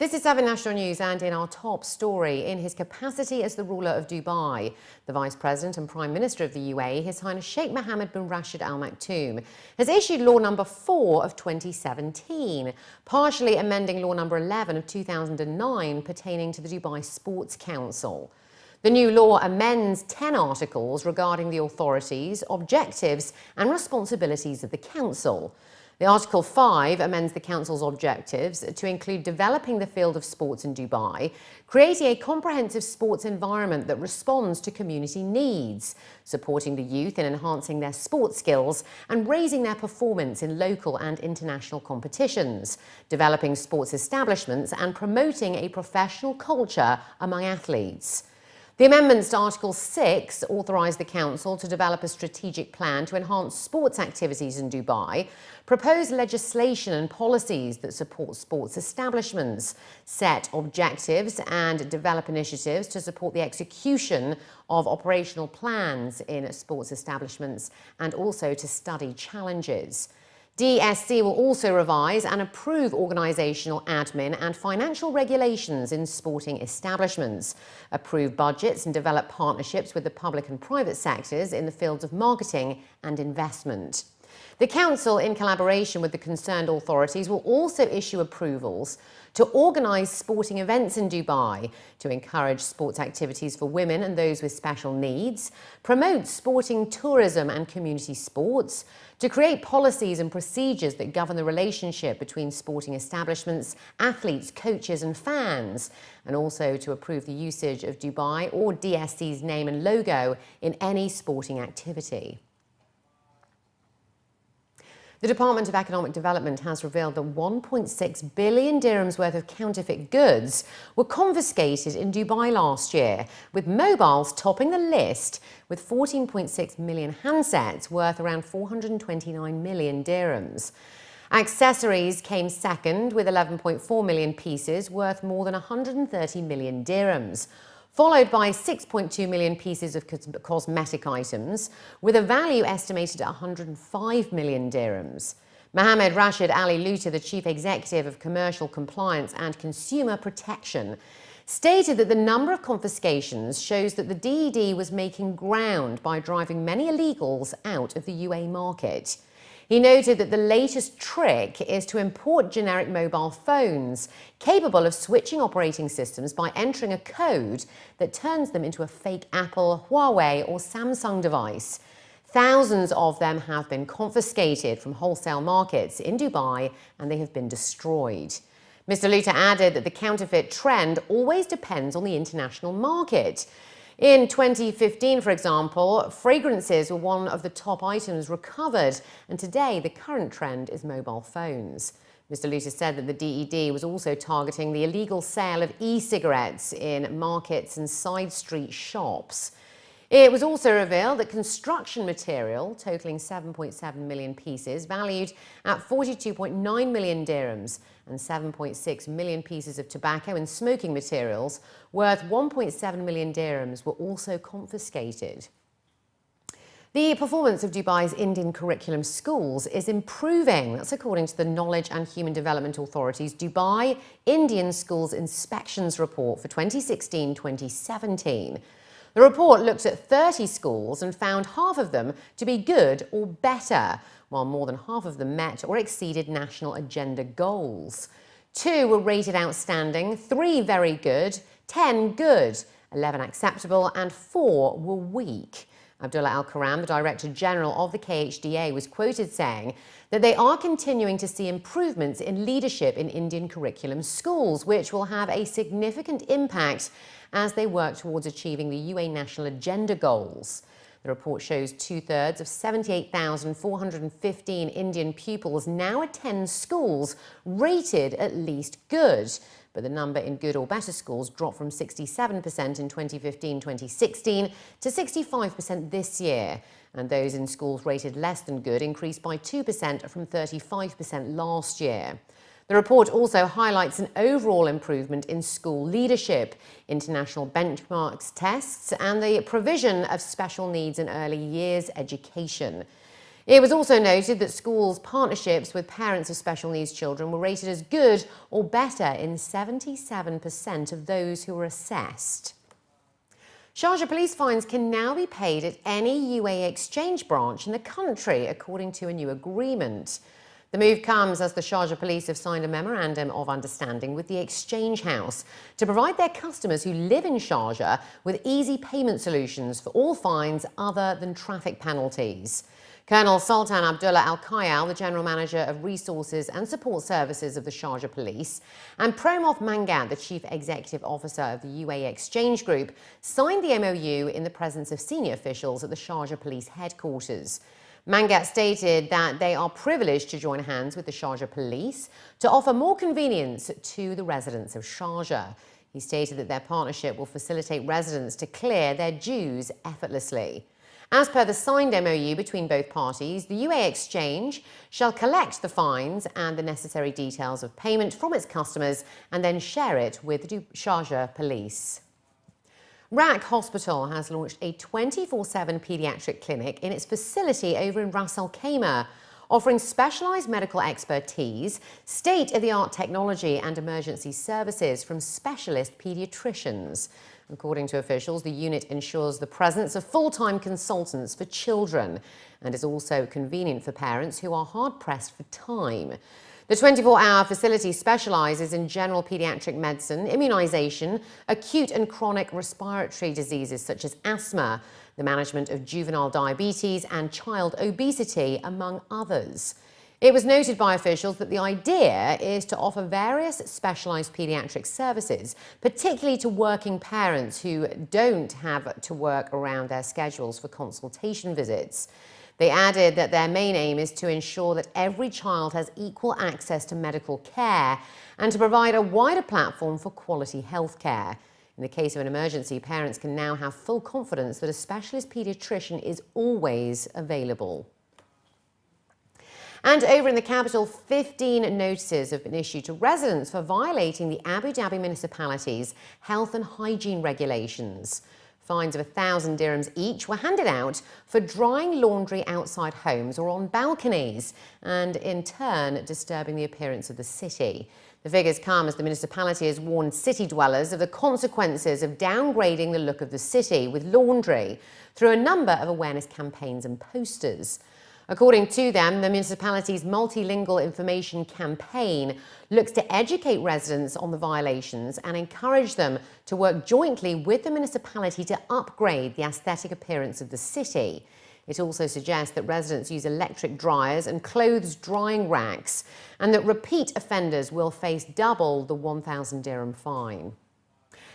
This is 7 National News, and in our top story, in his capacity as the ruler of Dubai, the Vice President and Prime Minister of the UAE, His Highness Sheikh Mohammed bin Rashid Al Maktoum, has issued Law No. 4 of 2017, partially amending Law No. 11 of 2009 pertaining to the Dubai Sports Council. The new law amends 10 articles regarding the authorities, objectives and responsibilities of the Council. The Article 5 amends the Council's objectives to include developing the field of sports in Dubai, creating a comprehensive sports environment that responds to community needs, supporting the youth in enhancing their sports skills and raising their performance in local and international competitions, developing sports establishments and promoting a professional culture among athletes. The amendments to Article 6 authorise the Council to develop a strategic plan to enhance sports activities in Dubai, propose legislation and policies that support sports establishments, set objectives and develop initiatives to support the execution of operational plans in sports establishments, and also to study challenges. DSC will also revise and approve organisational, admin and financial regulations in sporting establishments, approve budgets and develop partnerships with the public and private sectors in the fields of marketing and investment. The Council, in collaboration with the concerned authorities, will also issue approvals to organise sporting events in Dubai, to encourage sports activities for women and those with special needs, promote sporting tourism and community sports, to create policies and procedures that govern the relationship between sporting establishments, athletes, coaches and fans, and also to approve the usage of Dubai or DSC's name and logo in any sporting activity. The Department of Economic Development has revealed that 1.6 billion dirhams worth of counterfeit goods were confiscated in Dubai last year, with mobiles topping the list with 14.6 million handsets worth around 429 million dirhams. Accessories came second with 11.4 million pieces worth more than 130 million dirhams, followed by 6.2 million pieces of cosmetic items, with a value estimated at 105 million dirhams. Mohammed Rashid Ali Luta, the Chief Executive of Commercial Compliance and Consumer Protection, stated that the number of confiscations shows that the DED was making ground by driving many illegals out of the UAE market. He noted that the latest trick is to import generic mobile phones capable of switching operating systems by entering a code that turns them into a fake Apple, Huawei or Samsung device. Thousands of them have been confiscated from wholesale markets in Dubai, and they have been destroyed. Mr. Luta added that the counterfeit trend always depends on the international market. In 2015, for example, fragrances were one of the top items recovered, and today the current trend is mobile phones. Mr. Luta said that the DED was also targeting the illegal sale of e-cigarettes in markets and side street shops. It was also revealed that construction material, totaling 7.7 million pieces, valued at 42.9 million dirhams, and 7.6 million pieces of tobacco and smoking materials, worth 1.7 million dirhams, were also confiscated. The performance of Dubai's Indian curriculum schools is improving. That's according to the Knowledge and Human Development Authority's Dubai Indian Schools Inspections Report for 2016-2017. The report looked at 30 schools and found half of them to be good or better, while more than half of them met or exceeded national agenda goals. 2 were rated outstanding, 3 very good, 10 good, 11 acceptable, and 4 were weak. Abdullah Al-Karam, the Director General of the KHDA, was quoted saying that they are continuing to see improvements in leadership in Indian curriculum schools, which will have a significant impact as they work towards achieving the UAE national agenda goals. The report shows 2/3 of 78,415 Indian pupils now attend schools rated at least good, but the number in good or better schools dropped from 67% in 2015-2016 to 65% this year, and those in schools rated less than good increased by 2% from 35% last year. The report also highlights an overall improvement in school leadership, international benchmarks tests, and the provision of special needs in early years education. It was also noted that schools' partnerships with parents of special needs children were rated as good or better in 77% of those who were assessed. Sharjah Police fines can now be paid at any UAE Exchange branch in the country, according to a new agreement. The move comes as the Sharjah Police have signed a memorandum of understanding with the Exchange House to provide their customers who live in Sharjah with easy payment solutions for all fines other than traffic penalties. Colonel Sultan Abdullah Al-Kayal, the General Manager of Resources and Support Services of the Sharjah Police, and Promoth Mangat, the Chief Executive Officer of the UAE Exchange Group, signed the MOU in the presence of senior officials at the Sharjah Police headquarters. Mangat stated that they are privileged to join hands with the Sharjah Police to offer more convenience to the residents of Sharjah. He stated that their partnership will facilitate residents to clear their dues effortlessly. As per the signed MOU between both parties, the UAE Exchange shall collect the fines and the necessary details of payment from its customers and then share it with the Sharjah Police. RAK Hospital has launched a 24/7 paediatric clinic in its facility over in Ras Al Khaimah, offering specialised medical expertise, state-of-the-art technology and emergency services from specialist paediatricians. According to officials, the unit ensures the presence of full-time consultants for children and is also convenient for parents who are hard-pressed for time. The 24-hour facility specialises in general paediatric medicine, immunisation, acute and chronic respiratory diseases such as asthma, the management of juvenile diabetes and child obesity, among others. It was noted by officials that the idea is to offer various specialised paediatric services, particularly to working parents who don't have to work around their schedules for consultation visits. They added that their main aim is to ensure that every child has equal access to medical care and to provide a wider platform for quality health care. In the case of an emergency, parents can now have full confidence that a specialist paediatrician is always available. And over in the capital, 15 notices have been issued to residents for violating the Abu Dhabi Municipality's health and hygiene regulations. Fines of 1,000 dirhams each were handed out for drying laundry outside homes or on balconies and, in turn, disturbing the appearance of the city. The figures come as the municipality has warned city dwellers of the consequences of downgrading the look of the city with laundry through a number of awareness campaigns and posters. According to them, the municipality's multilingual information campaign looks to educate residents on the violations and encourage them to work jointly with the municipality to upgrade the aesthetic appearance of the city. It also suggests that residents use electric dryers and clothes drying racks, and that repeat offenders will face double the 1,000 dirham fine.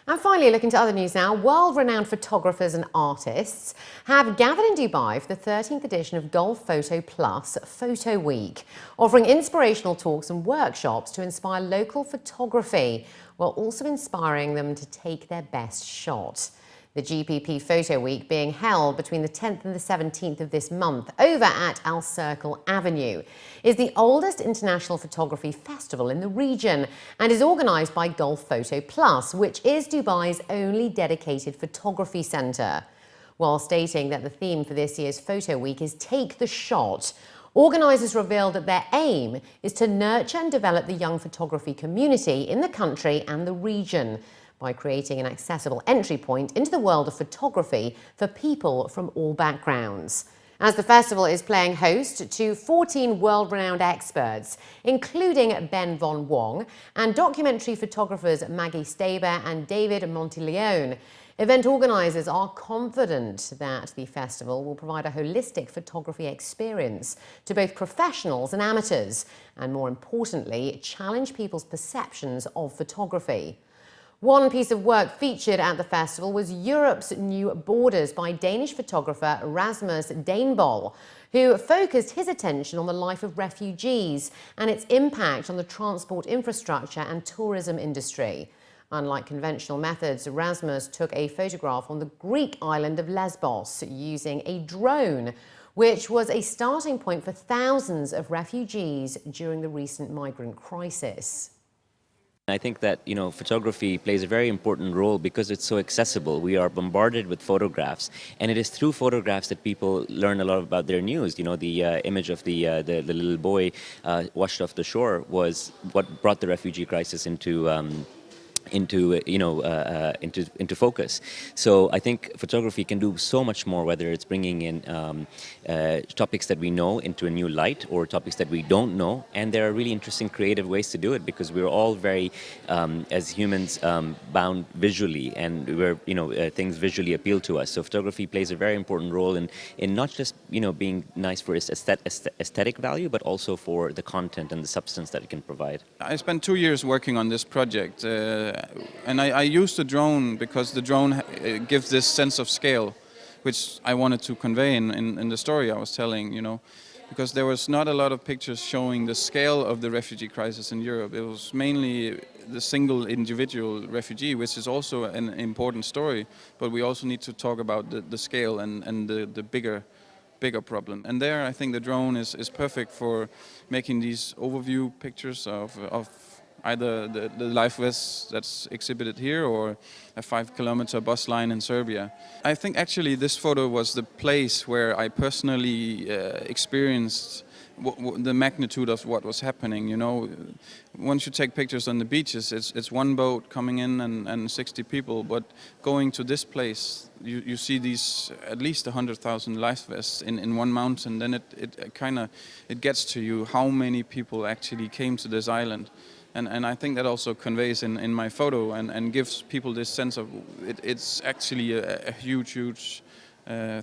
And finally, looking to other news now, world-renowned photographers and artists have gathered in Dubai for the 13th edition of Gulf Photo Plus Photo Week, offering inspirational talks and workshops to inspire local photography, while also inspiring them to take their best shot. The GPP Photo Week being held between the 10th and the 17th of this month over at Al Circle Avenue is the oldest international photography festival in the region and is organised by Gulf Photo Plus, which is Dubai's only dedicated photography centre. While stating that the theme for this year's Photo Week is Take the Shot, organisers revealed that their aim is to nurture and develop the young photography community in the country and the region, by creating an accessible entry point into the world of photography for people from all backgrounds. As the festival is playing host to 14 world-renowned experts, including Ben Von Wong and documentary photographers Maggie Staber and David Monteleone, event organisers are confident that the festival will provide a holistic photography experience to both professionals and amateurs, and more importantly, challenge people's perceptions of photography. One piece of work featured at the festival was Europe's New Borders by Danish photographer Rasmus Dainbol, who focused his attention on the life of refugees and its impact on the transport infrastructure and tourism industry. Unlike conventional methods, Rasmus took a photograph on the Greek island of Lesbos using a drone, which was a starting point for thousands of refugees during the recent migrant crisis. I think that, photography plays a very important role because it's so accessible. We are bombarded with photographs, and it is through photographs that people learn a lot about their news. The image of the little boy washed off the shore was what brought the refugee crisis into focus. So I think photography can do so much more, whether it's bringing in topics that we know into a new light or topics that we don't know. And there are really interesting creative ways to do it, because we're all very, as humans, bound visually, and things visually appeal to us. So photography plays a very important role in not just being nice for its aesthetic value, but also for the content and the substance that it can provide. I spent 2 years working on this project, and I used the drone because the drone gives this sense of scale, which I wanted to convey in the story I was telling, because there was not a lot of pictures showing the scale of the refugee crisis in Europe. It was mainly the single individual refugee, which is also an important story, but we also need to talk about the scale and the bigger problem. And there I think the drone is perfect for making these overview pictures of either the life vest that's exhibited here or a 5-kilometer bus line in Serbia. I think actually this photo was the place where I personally experienced the magnitude of what was happening. Once you take pictures on the beaches, it's one boat coming in and 60 people, but going to this place, you see these at least 100,000 life vests in one mountain. Then it gets to you how many people actually came to this island. And I think that also conveys in my photo and gives people this sense of it's actually a huge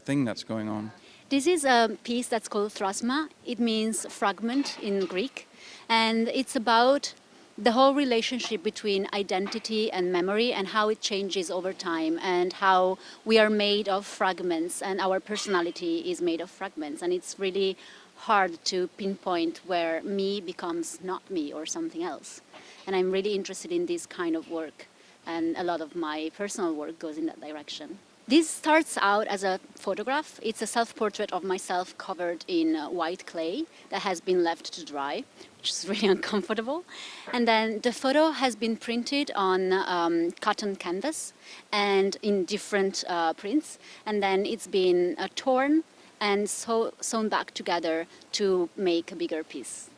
thing that's going on. This is a piece that's called thrasma. It means fragment in Greek, and it's about the whole relationship between identity and memory and how it changes over time, and how we are made of fragments and our personality is made of fragments, and it's really hard to pinpoint where me becomes not me or something else. And I'm really interested in this kind of work, and a lot of my personal work goes in that direction. This starts out as a photograph. It's a self-portrait of myself covered in white clay that has been left to dry, which is really uncomfortable. And then the photo has been printed on cotton canvas and in different prints. And then it's been torn and sewn back together to make a bigger piece.